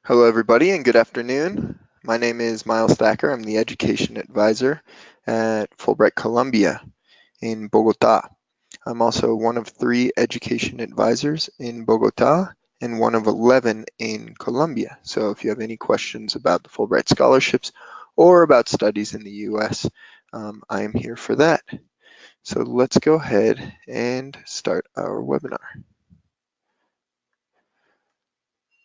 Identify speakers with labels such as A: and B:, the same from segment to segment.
A: Hello, everybody, and good afternoon. My name is Miles Thacker. I'm the Education Advisor at Fulbright Columbia in Bogota. I'm also one of 3 Education Advisors in Bogota and one of 11 in Colombia. So if you have any questions about the Fulbright scholarships or about studies in the U.S., I am here for that. So let's go ahead and start our webinar.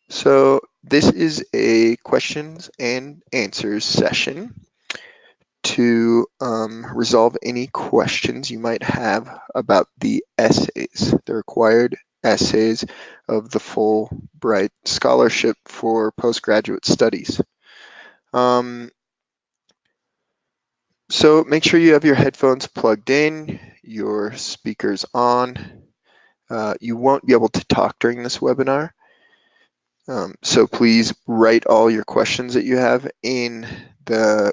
A: So this is a questions and answers session to resolve any questions you might have about the essays, the required essays of the Fulbright Scholarship for Postgraduate Studies. So make sure you have your headphones plugged in, your speakers on. You won't be able to talk during this webinar. So please write all your questions that you have in the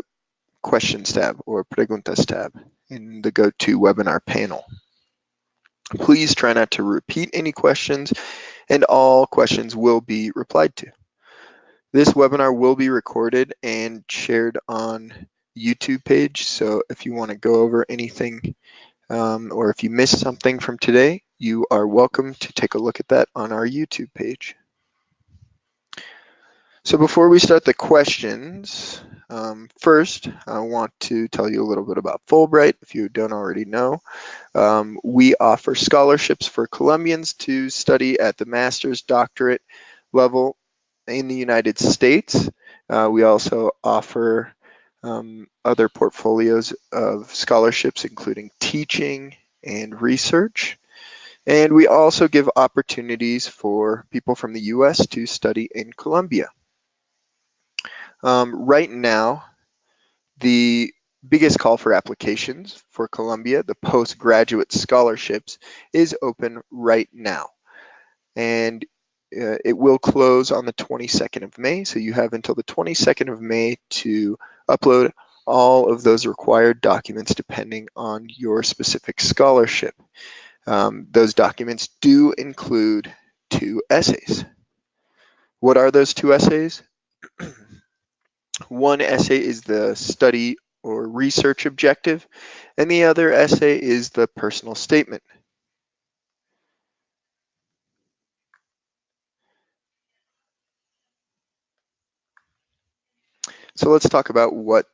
A: questions tab or preguntas tab in the GoToWebinar panel. Please try not to repeat any questions, and all questions will be replied to. This webinar will be recorded and shared on the YouTube page, so if you want to go over anything or if you missed something from today, you are welcome to take a look at that on our YouTube page. So before we start the questions, first, I want to tell you a little bit about Fulbright, if you don't already know. We offer scholarships for Colombians to study at the master's doctorate level in the United States. We also offer other portfolios of scholarships, including teaching and research. And we also give opportunities for people from the US to study in Colombia. Right now, the biggest call for applications for Colombia, the postgraduate scholarships, is open right now. And it will close on the 22nd of May. So you have until the 22nd of May to upload all of those required documents depending on your specific scholarship. Those documents do include 2 essays. What are those 2 essays? One essay is the study or research objective, and the other essay is the personal statement. So let's talk about what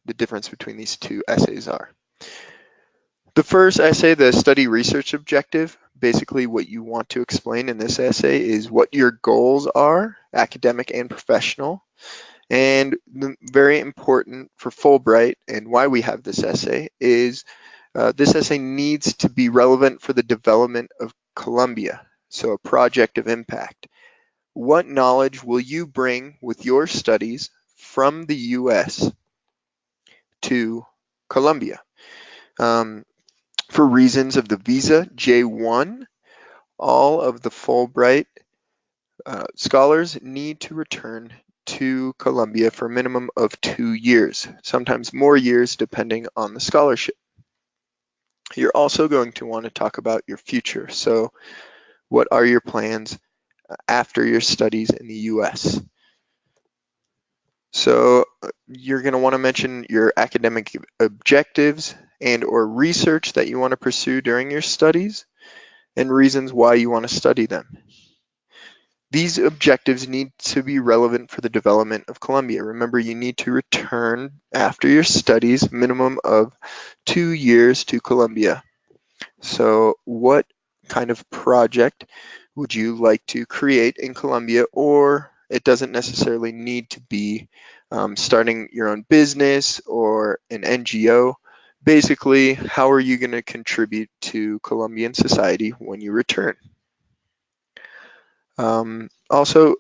A: the difference between these 2 essays are. The first essay, the study research objective, basically what you want to explain in this essay is what your goals are, academic and professional. And very important for Fulbright and why we have this essay is this essay needs to be relevant for the development of Colombia, so a project of impact. What knowledge will you bring with your studies from the US to Colombia? For reasons of the visa J1, all of the Fulbright scholars need to return to Colombia for a minimum of 2 years, sometimes more years depending on the scholarship. You're also going to want to talk about your future. So what are your plans after your studies in the US? So you're going to want to mention your academic objectives and or research that you want to pursue during your studies and reasons why you want to study them. These objectives need to be relevant for the development of Colombia. Remember, you need to return after your studies, minimum of 2 years to Colombia. So what kind of project would you like to create in Colombia? Or it doesn't necessarily need to be starting your own business or an NGO. Basically, how are you going to contribute to Colombian society when you return? Also,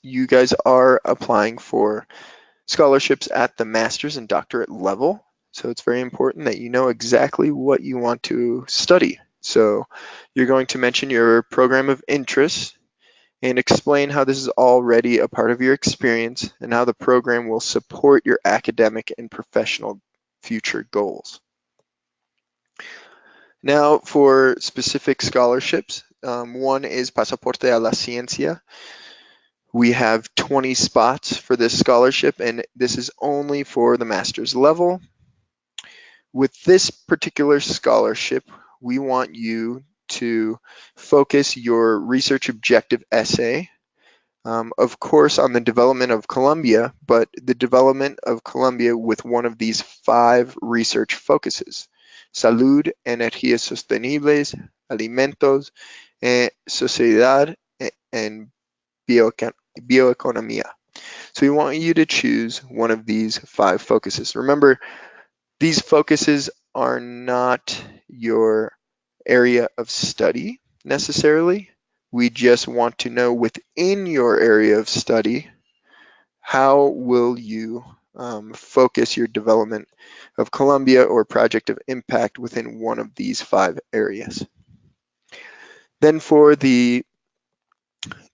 A: you guys are applying for scholarships at the master's and doctorate level. So it's very important that you know exactly what you want to study. So you're going to mention your program of interest and explain how this is already a part of your experience and how the program will support your academic and professional future goals. Now for specific scholarships, one is Pasaporte a la Ciencia, We have 20 spots for this scholarship, and this is only for the master's level. With this particular scholarship, we want you to focus your research objective essay, of course, on the development of Colombia, but the development of Colombia with one of these 5 research focuses: salud, energías sostenibles, alimentos, sociedad, and bioeconomía. So we want you to choose one of these 5 focuses. Remember, these focuses are not your area of study necessarily. We just want to know within your area of study, how will you focus your development of Colombia or project of impact within one of these 5 areas. Then for the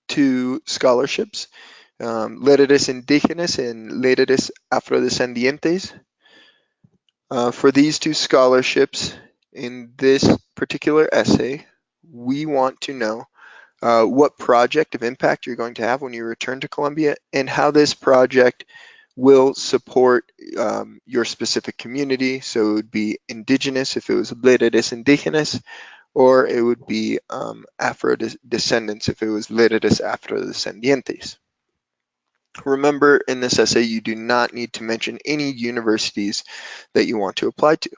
A: 2 scholarships, Latitudes Indígenas and Latitudes Afrodescendientes. For these 2 scholarships, in this particular essay, we want to know what project of impact you're going to have when you return to Colombia and how this project will support your specific community. So it would be indigenous if it was Latitudes Indígenas, or it would be Afro-descendants if it was Latitudes Afrodescendientes. Remember, in this essay, you do not need to mention any universities that you want to apply to.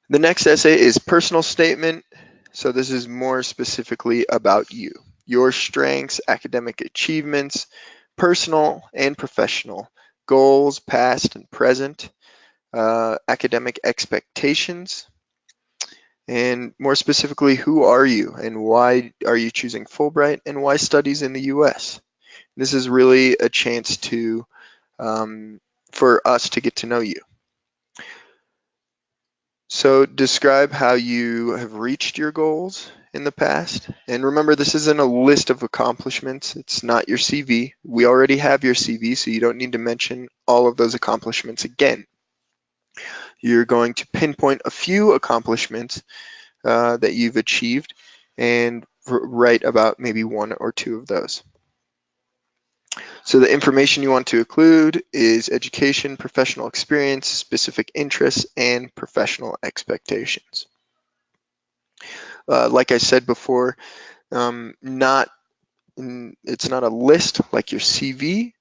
A: The next essay is personal statement. So this is more specifically about you, your strengths, academic achievements, personal and professional, goals, past and present, academic expectations, and more specifically, who are you and why are you choosing Fulbright and why studies in the US? This is really a chance to for us to get to know you. So describe how you have reached your goals in the past. And remember, this isn't a list of accomplishments. It's not your CV. We already have your CV, so you don't need to mention all of those accomplishments again. You're going to pinpoint a few accomplishments that you've achieved and write about maybe 1 or 2 of those. So the information you want to include is education, professional experience, specific interests, and professional expectations. Like I said before, it's not a list like your CV,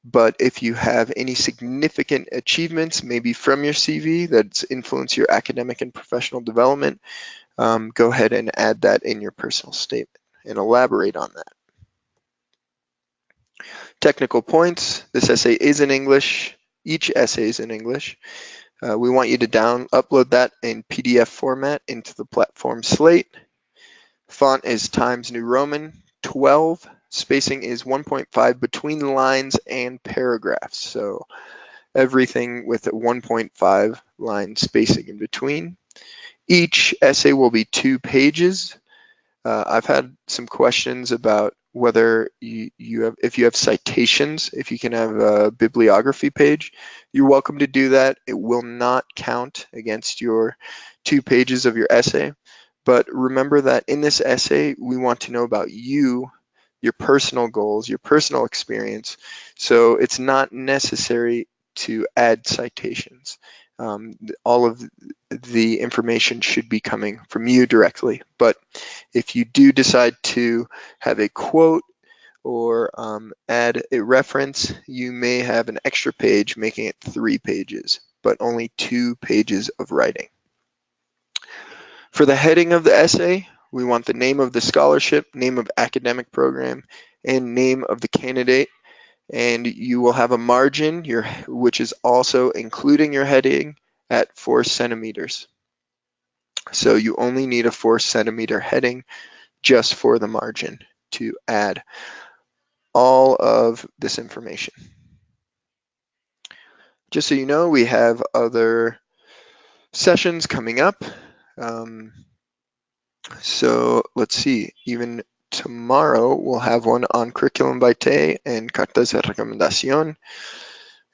A: but if you have any significant achievements, maybe from your CV that's influenced your academic and professional development, go ahead and add that in your personal statement and elaborate on that. Technical points. This essay is in English. Each essay is in English. We want you to upload that in PDF format into the platform Slate. Font is Times New Roman 12. Spacing is 1.5 between lines and paragraphs. So everything with a 1.5 line spacing in between. Each essay will be 2 pages. I've had some questions about whether if you have citations, if you can have a bibliography page. You're welcome to do that. It will not count against your 2 pages of your essay. But remember that in this essay, we want to know about you, your personal goals, your personal experience. So it's not necessary to add citations. All of the information should be coming from you directly. But if you do decide to have a quote or add a reference, you may have an extra page, making it 3 pages, but only 2 pages of writing. For the heading of the essay, we want the name of the scholarship, name of academic program, and name of the candidate. And you will have a margin, which is also including your heading, at 4 centimeters. So you only need a 4 centimeter heading just for the margin to add all of this information. Just so you know, we have other sessions coming up. So let's see, even tomorrow we'll have one on curriculum vitae and cartas de recomendación,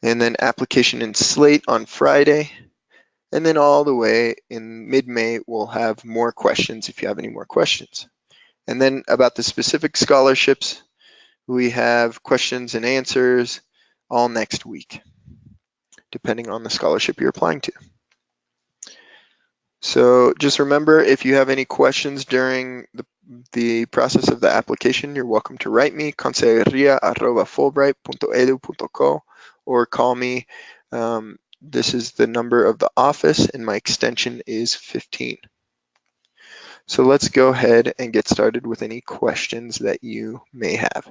A: and then application in Slate on Friday. And then all the way in mid-May, we'll have more questions if you have any more questions. And then about the specific scholarships, we have questions and answers all next week, depending on the scholarship you're applying to. So just remember, if you have any questions during the process of the application, you're welcome to write me, conselleria@fulbright.edu.co, or call me. This is the number of the office, and my extension is 15. So let's go ahead and get started with any questions that you may have.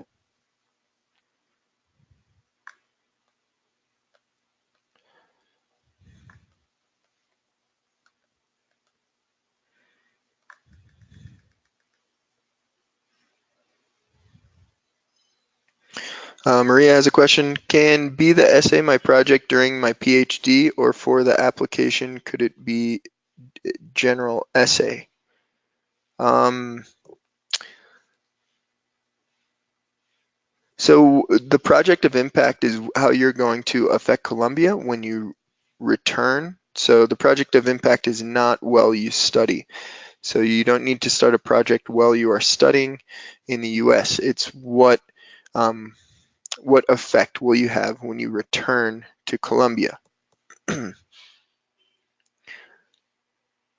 A: Maria has a question. Can be the essay my project during my PhD, or for the application, could it be general essay? So the project of impact is how you're going to affect Colombia when you return. So the project of impact is not while you study. So you don't need to start a project while you are studying in the US. It's what effect will you have when you return to Colombia?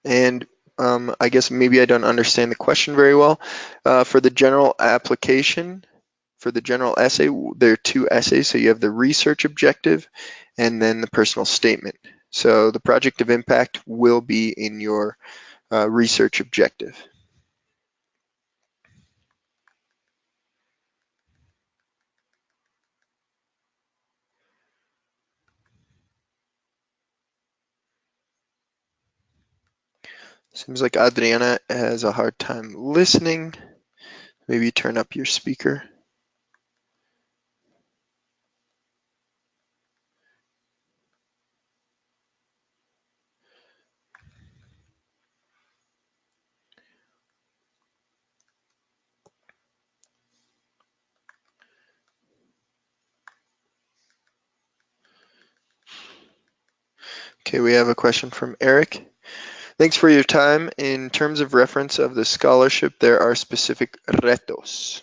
A: And I guess maybe I don't understand the question very well. For the general application, for the general essay, there are two essays. So you have the research objective and then the personal statement. So the project of impact will be in your research objective. Seems like Adriana has a hard time listening. Maybe turn up your speaker. Okay, we have a question from Eric. Thanks for your time. In terms of reference of the scholarship, there are specific retos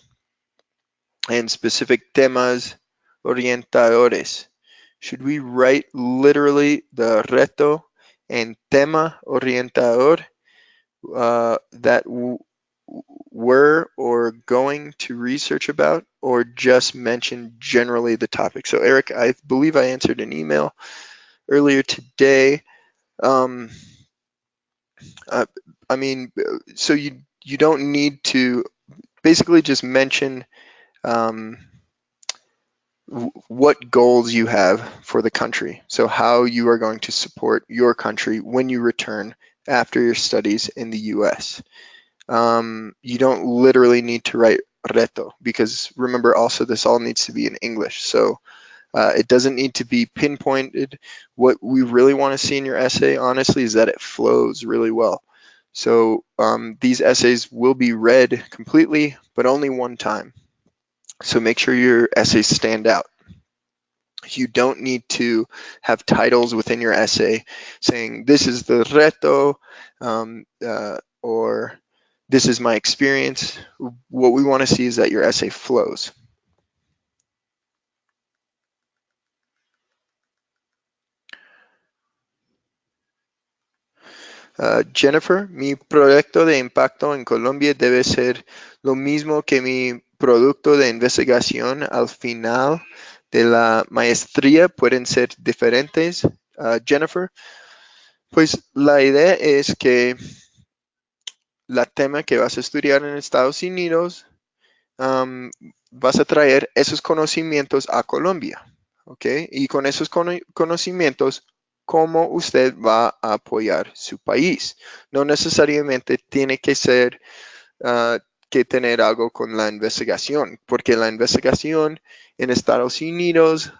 A: and specific temas orientadores. Should we write literally the reto and tema orientador that we're or going to research about, or just mention generally the topic? So Eric, I believe I answered an email earlier today. I mean, so you don't need to basically just mention um, what goals you have for the country. So how you are going to support your country when you return after your studies in the US. You don't literally need to write reto, because remember also this all needs to be in English. So it doesn't need to be pinpointed. What we really want to see in your essay, honestly, is that it flows really well. So these essays will be read completely, but only one time. So make sure your essays stand out. You don't need to have titles within your essay saying, this is the reto, or this is my experience. What we want to see is that your essay flows. Jennifer, mi proyecto de impacto en Colombia debe ser lo mismo que mi producto de investigación al final de la maestría. Pueden ser diferentes. Jennifer, pues la idea es que la tema que vas a estudiar en Estados Unidos, vas a traer esos conocimientos a Colombia, ¿ok? Y con esos conocimientos, ¿cómo usted va a apoyar su país? No necesariamente tiene que ser que tener algo con la investigación, porque la investigación en Estados Unidos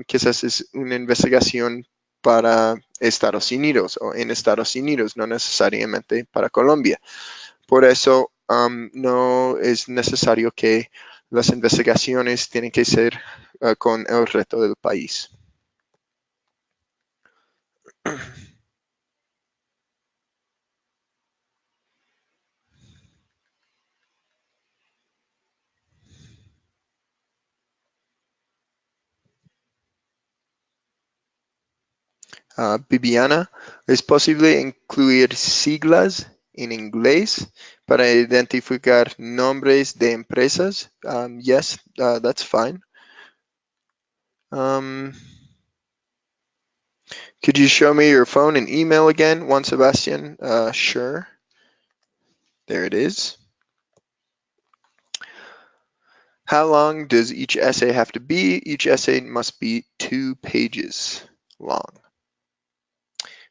A: quizás es una investigación para Estados Unidos o en Estados Unidos, no necesariamente para Colombia. Por eso no es necesario que las investigaciones tienen que ser con el resto del país. Bibiana, ¿es posible incluir siglas en inglés para identificar nombres de empresas? Yes, that's fine. Could you show me your phone and email again, Juan Sebastian? Sure. There it is. How long does each essay have to be? Each essay must be 2 pages long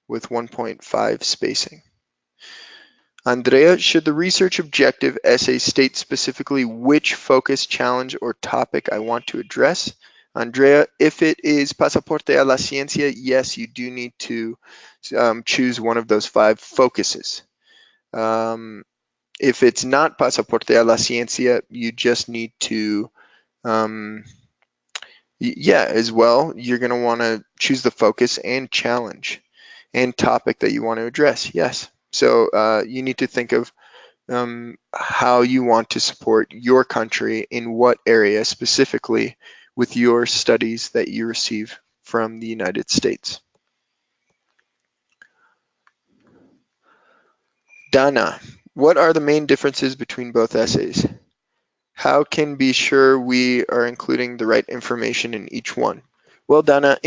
A: with 1.5 spacing. Andrea, should the research objective essay state specifically which focus, challenge, or topic I want to address? Andrea, if it is Pasaporte a la Ciencia, yes, you do need to choose one of those 5 focuses. If it's not Pasaporte a la Ciencia, you just need to, as well, you're going to want to choose the focus and challenge and topic that you want to address. Yes. So you need to think of how you want to support your country in what area specifically with your studies that you receive from the United States. Dana, what are the main differences between both essays? How can be sure we are including the right information in each one? Well, Dana,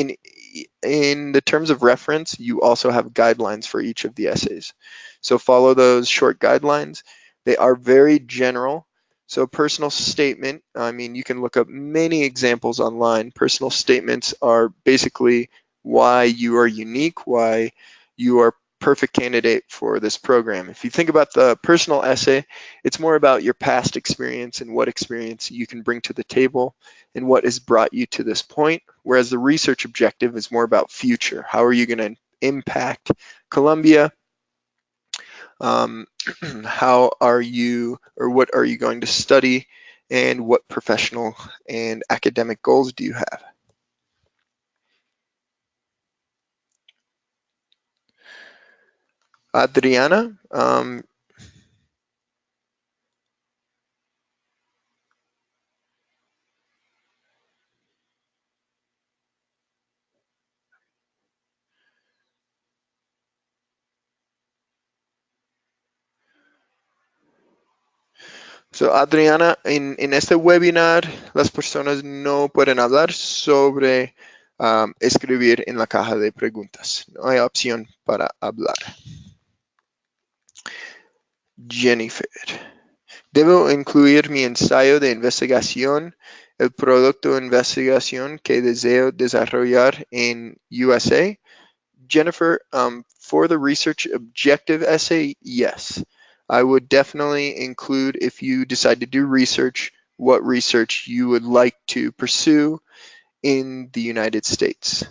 A: in the terms of reference, you also have guidelines for each of the essays. So follow those short guidelines. They are very general. So personal statement, I mean, you can look up many examples online. Personal statements are basically why you are unique, why you are perfect candidate for this program. If you think about the personal essay, it's more about your past experience and what experience you can bring to the table and what has brought you to this point, whereas the research objective is more about future. How are you going to impact Colombia? How are you, or what are you going to study, and what professional and academic goals do you have? Adriana, So Adriana, en este webinar las personas no pueden hablar sobre escribir en la caja de preguntas. No hay opción para hablar. Jennifer, ¿debo incluir mi ensayo de investigación, el producto de investigación que deseo desarrollar en USA? Jennifer, for the research objective essay, yes. I would definitely include, if you decide to do research, what research you would like to pursue in the United States.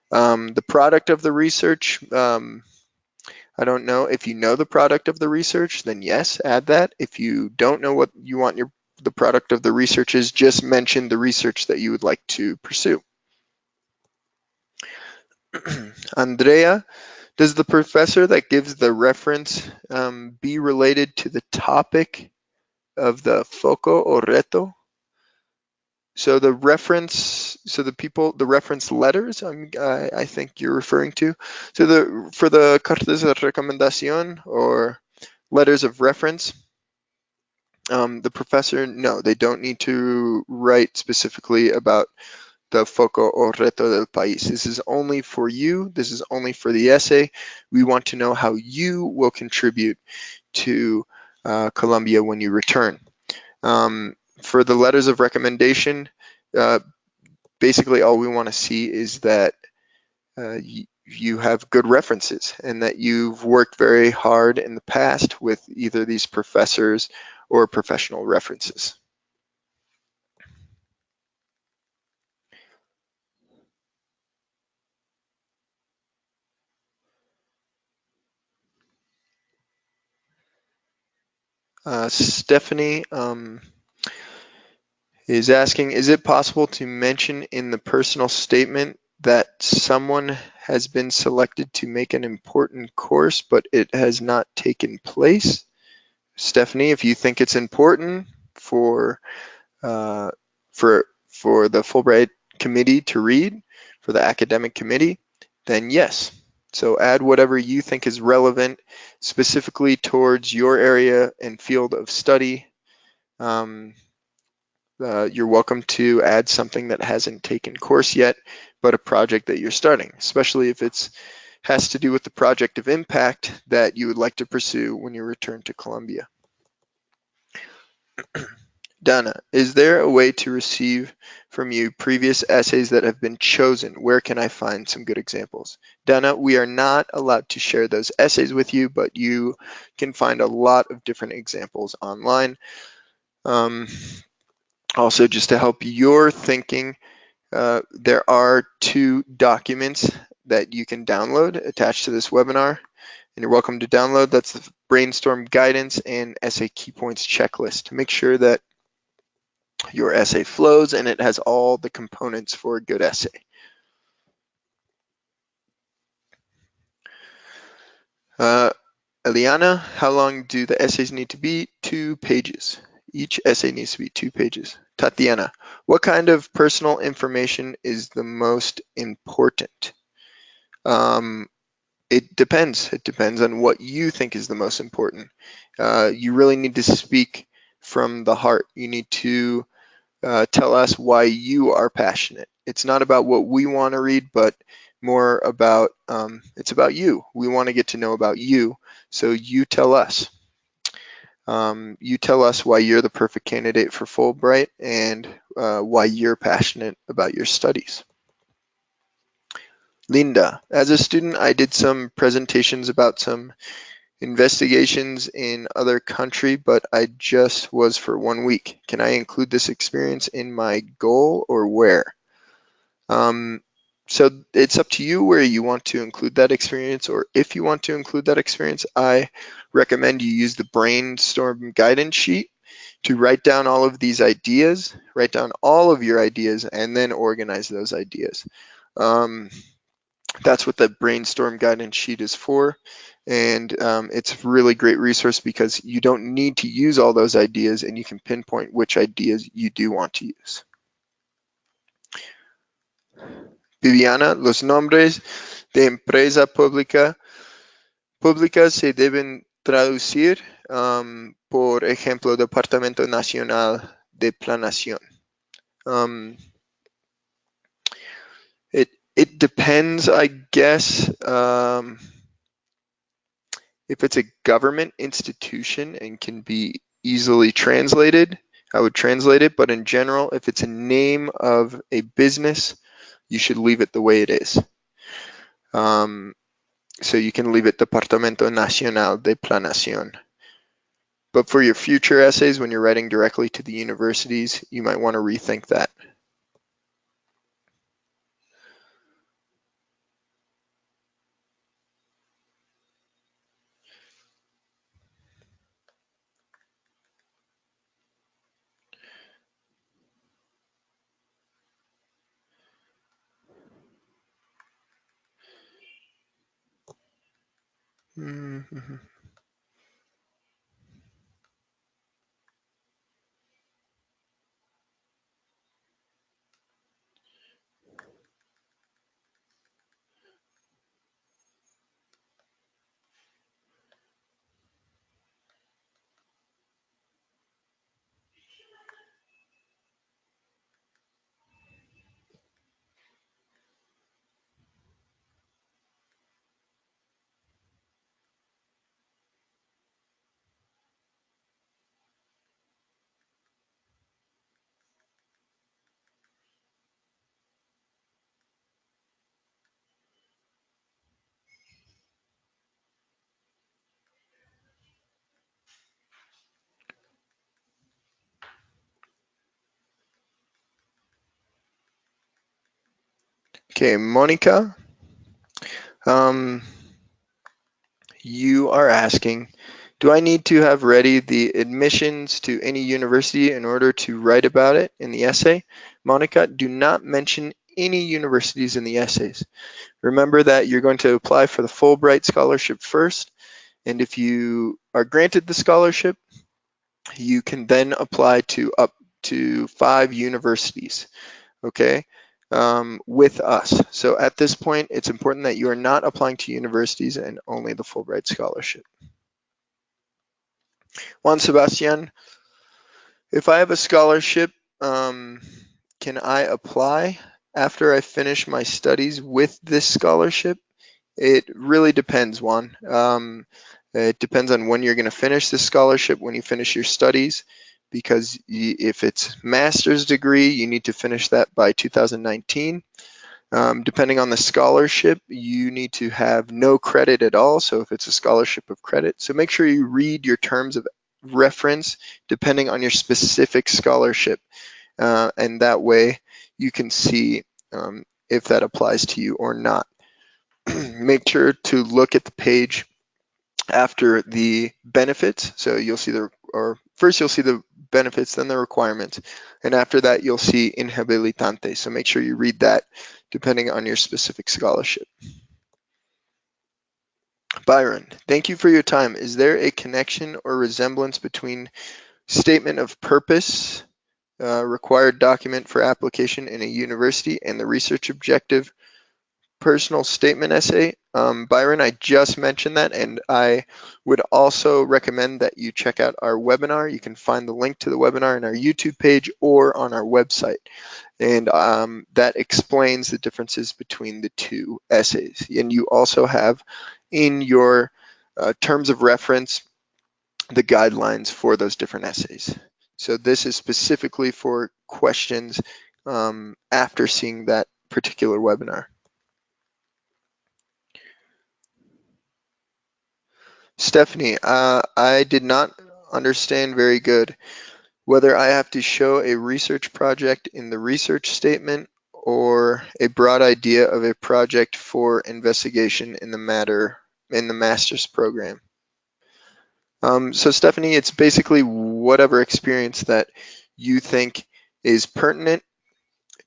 A: The product of the research, I don't know. If you know the product of the research, then yes, add that. If you don't know what you want the product of the research is, just mention the research that you would like to pursue. Andrea, does the professor that gives the reference be related to the topic of the foco or reto? So the reference, the reference letters, I think you're referring to. So for the cartas de recomendación or letters of reference, the professor, no, they don't need to write specifically about the foco o reto del país. This is only for you. This is only for the essay. We want to know how you will contribute to Colombia when you return. For the letters of recommendation, basically all we want to see is that you have good references and that you've worked very hard in the past with either these professors or professional references. Stephanie is asking, is it possible to mention in the personal statement that someone has been selected to make an important course, but it has not taken place? Stephanie, if you think it's important for the Fulbright committee to read, for the academic committee, then yes. So add whatever you think is relevant specifically towards your area and field of study. You're welcome to add something that hasn't taken course yet, but a project that you're starting, especially if it has to do with the project of impact that you would like to pursue when you return to Colombia. Dana, is there a way to receive from you previous essays that have been chosen? Where can I find some good examples? Dana, we are not allowed to share those essays with you, but you can find a lot of different examples online. Also, just to help your thinking, there are 2 documents that you can download attached to this webinar, and you're welcome to download. That's the brainstorm guidance and essay key points checklist. Make sure that your essay flows and it has all the components for a good essay. Eliana, how long do the essays need to be? 2 pages. Each essay needs to be 2 pages. Tatiana, what kind of personal information is the most important? It depends. It depends on what you think is the most important. You really need to speak from the heart. You need to tell us why you are passionate. It's not about what we want to read, but more about, it's about you. We want to get to know about you. So you tell us. You tell us why you're the perfect candidate for Fulbright and why you're passionate about your studies. Linda, as a student, I did some presentations about some investigations in other country, but I just was for 1 week. Can I include this experience in my goal or where? So it's up to you where you want to include that experience, or if you want to include that experience, I recommend you use the brainstorm guidance sheet to write down all of these ideas, write down all of your ideas, and then organize those ideas. That's what the brainstorm guidance sheet is for. And it's a really great resource because you don't need to use all those ideas and you can pinpoint which ideas you do want to use. Viviana, los nombres de empresa públicas se deben traducir, por ejemplo, Departamento Nacional de Planación. It depends, I guess. If it's a government institution and can be easily translated, I would translate it, but in general, if it's a name of a business, you should leave it the way it is. So you can leave it Departamento Nacional de Planación. But for your future essays, when you're writing directly to the universities, you might want to rethink that. Mm-hmm. Okay, Monica, you are asking, do I need to have ready the admissions to any university in order to write about it in the essay? Monica, do not mention any universities in the essays. Remember that you're going to apply for the Fulbright scholarship first, and if you are granted the scholarship, you can then apply to up to 5 universities, okay? with us. So at this point, it's important that you are not applying to universities and only the Fulbright Scholarship. Juan Sebastian, if I have a scholarship, can I apply after I finish my studies with this scholarship? It really depends, Juan. It depends on when you're going to finish this scholarship, when you finish your studies, because if it's master's degree, you need to finish that by 2019. Depending on the scholarship, you need to have no credit at all. So if it's a scholarship of credit, so make sure you read your terms of reference depending on your specific scholarship. And that way you can see if that applies to you or not. Make sure to look at the page after the benefits. So you'll see first you'll see the benefits, then the requirements, and after that you'll see inhabilitante. So make sure you read that depending on your specific scholarship. Byron, thank you for your time. Is there a connection or resemblance between statement of purpose, required document for application in a university, and the research objective personal statement essay? Byron, I just mentioned that, and I would also recommend that you check out our webinar. You can find the link to the webinar in our YouTube page or on our website. And that explains the differences between the two essays. And you also have in your terms of reference the guidelines for those different essays. So this is specifically for questions after seeing that particular webinar. Stephanie, I did not understand very good whether I have to show a research project in the research statement or a broad idea of a project for investigation in the master's program. So Stephanie, it's basically whatever experience that you think is pertinent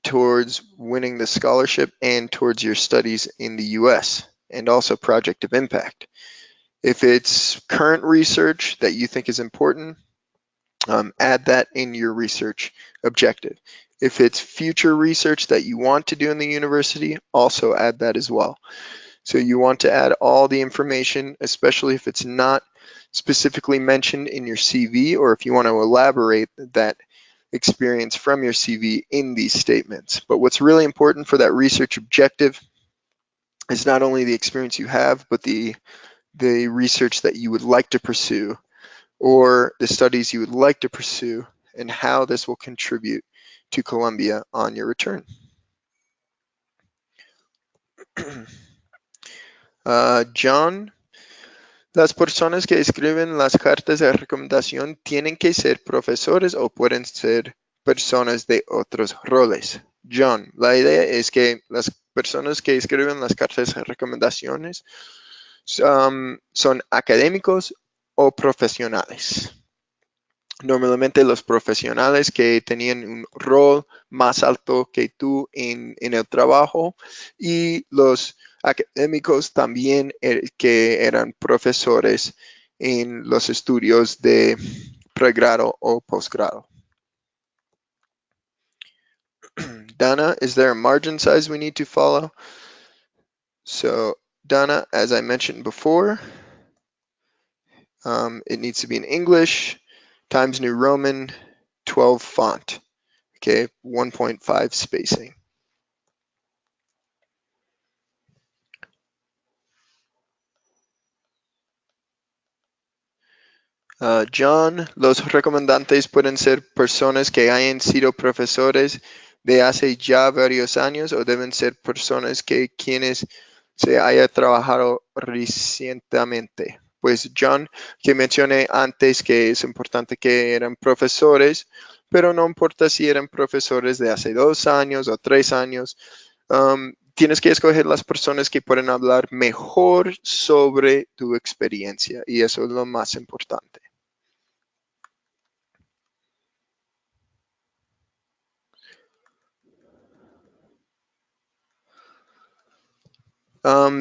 A: towards winning the scholarship and towards your studies in the US, and also project of impact. If it's current research that you think is important, add that in your research objective. If it's future research that you want to do in the university, also add that as well. So you want to add all the information, especially if it's not specifically mentioned in your CV, or if you want to elaborate that experience from your CV in these statements. But what's really important for that research objective is not only the experience you have, but the research that you would like to pursue, or the studies you would like to pursue, and how this will contribute to Colombia on your return. John, las personas que escriben las cartas de recomendación tienen que ser profesores o pueden ser personas de otros roles. John, la idea es que las personas que escriben las cartas de recomendaciones son académicos o profesionales. Normalmente los profesionales que tenían un rol más alto que tú en el trabajo, y los académicos también que eran profesores en los estudios de pregrado o posgrado. Dana, is there a margin size we need to follow? So Dana, as I mentioned before, it needs to be in English, Times New Roman, 12 font, okay, 1.5 spacing. John, los recomendantes pueden ser personas que hayan sido profesores de hace ya varios años, o deben ser personas que quienes se haya trabajado recientemente. Pues John, que mencioné antes que es importante que eran profesores, pero no importa si eran profesores de hace 2 años o 3 años. Tienes que escoger las personas que pueden hablar mejor sobre tu experiencia, y eso es lo más importante.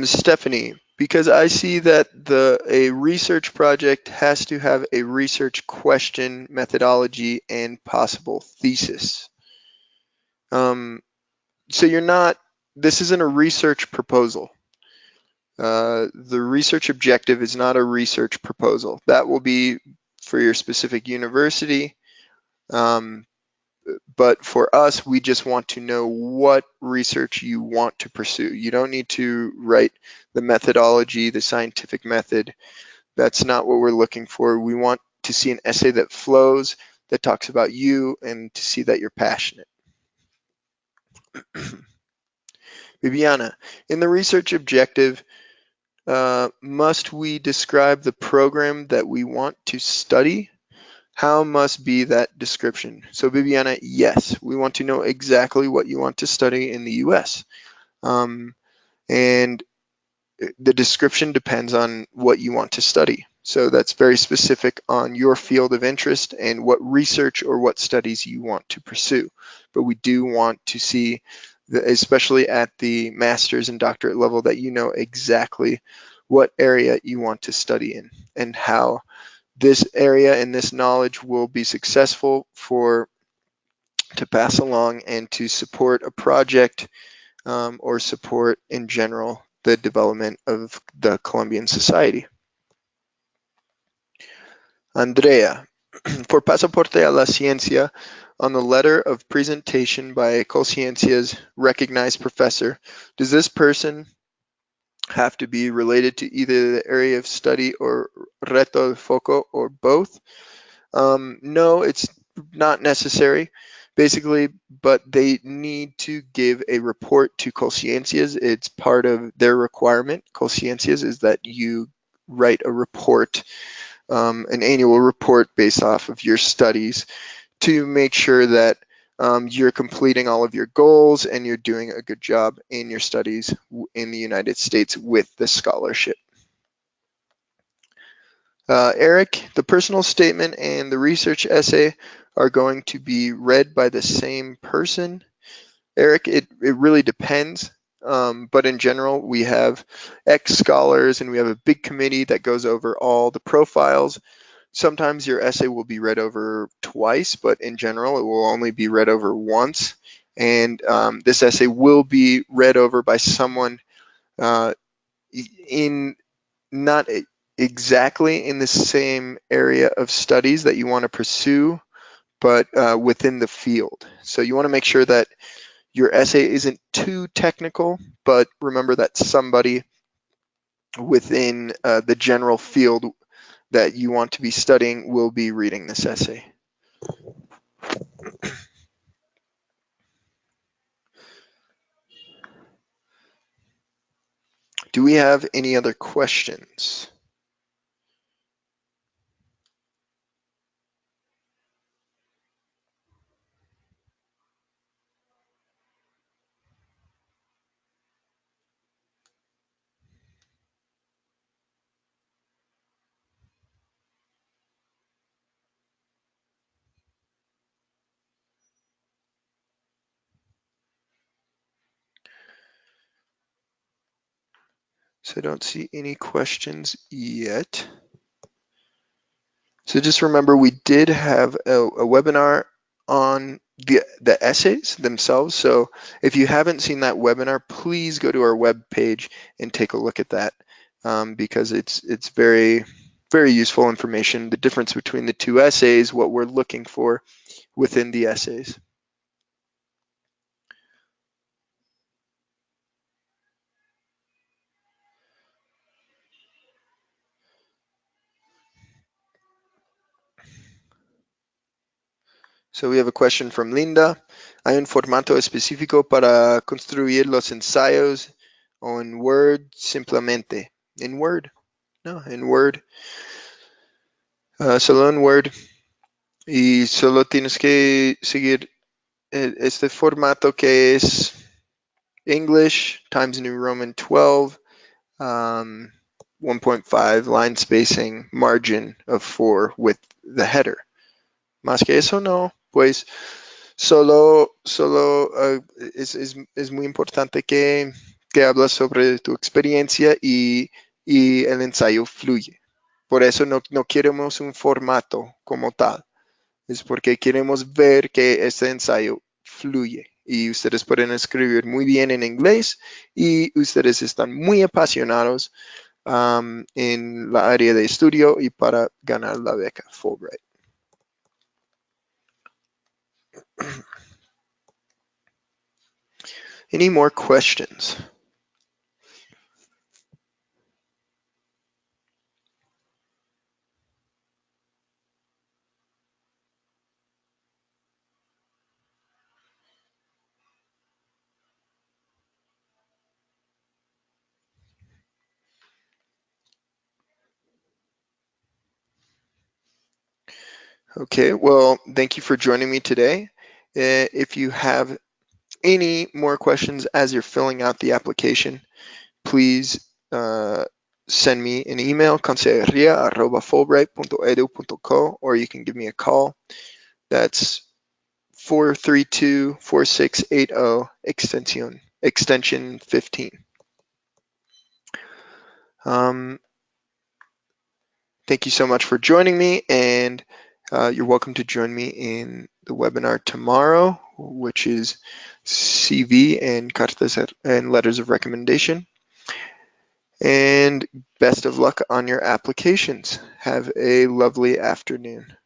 A: Stephanie, because I see that a research project has to have a research question, methodology, and possible thesis. So you're not, this isn't a research proposal. The research objective is not a research proposal. That will be for your specific university. But for us, we just want to know what research you want to pursue. You don't need to write the methodology, the scientific method. That's not what we're looking for. We want to see an essay that flows, that talks about you, and to see that you're passionate. Viviana, in the research objective, must we describe the program that we want to study? How must be that description? So Viviana, yes, we want to know exactly what you want to study in the US. And the description depends on what you want to study. So that's very specific on your field of interest and what research or what studies you want to pursue. But we do want to see, especially at the master's and doctorate level, that you know exactly what area you want to study in and how this area and this knowledge will be successful to pass along and to support a project or support in general the development of the Colombian society. Andrea, for Pasaporte a la Ciencia, on the letter of presentation by Colciencia's recognized professor, does this person have to be related to either the area of study or reto de foco or both? No, it's not necessary, basically, but they need to give a report to Colciencias. It's part of their requirement. Colciencias is that you write a report, an annual report based off of your studies to make sure that you're completing all of your goals and you're doing a good job in your studies in the United States with the scholarship. Eric, the personal statement and the research essay are going to be read by the same person. Eric, it really depends. But in general, we have ex-scholars and we have a big committee that goes over all the profiles. Sometimes your essay will be read over twice, but in general, it will only be read over once. And this essay will be read over by someone in not exactly in the same area of studies that you want to pursue, but within the field. So you want to make sure that your essay isn't too technical, but remember that somebody within the general field that you want to be studying will be reading this essay. Do we have any other questions? So I don't see any questions yet. So just remember, we did have a webinar on the essays themselves. So if you haven't seen that webinar, please go to our web page and take a look at that because it's very, very useful information, the difference between the two essays, what we're looking for within the essays. So we have a question from Linda. ¿Hay un formato específico para construir los ensayos o en Word simplemente? In Word? No, in Word. Solo en Word. Y solo tienes que seguir este formato que es English, Times New Roman 12, 1.5 line spacing, margin of 4 with the header. Más que eso no, pues solo es muy importante que hablas sobre tu experiencia y el ensayo fluye. Por eso no queremos un formato como tal. Es porque queremos ver que este ensayo fluye y ustedes pueden escribir muy bien en inglés y ustedes están muy apasionados en la área de estudio y para ganar la beca Fulbright. Any more questions? Okay, well, thank you for joining me today. If you have any more questions as you're filling out the application, please send me an email, consejeria@fulbright.edu.co, or you can give me a call. That's 432-4680, extension 15. Thank you so much for joining me, and you're welcome to join me in the webinar tomorrow, which is CV and cartas and letters of recommendation. And best of luck on your applications. Have a lovely afternoon.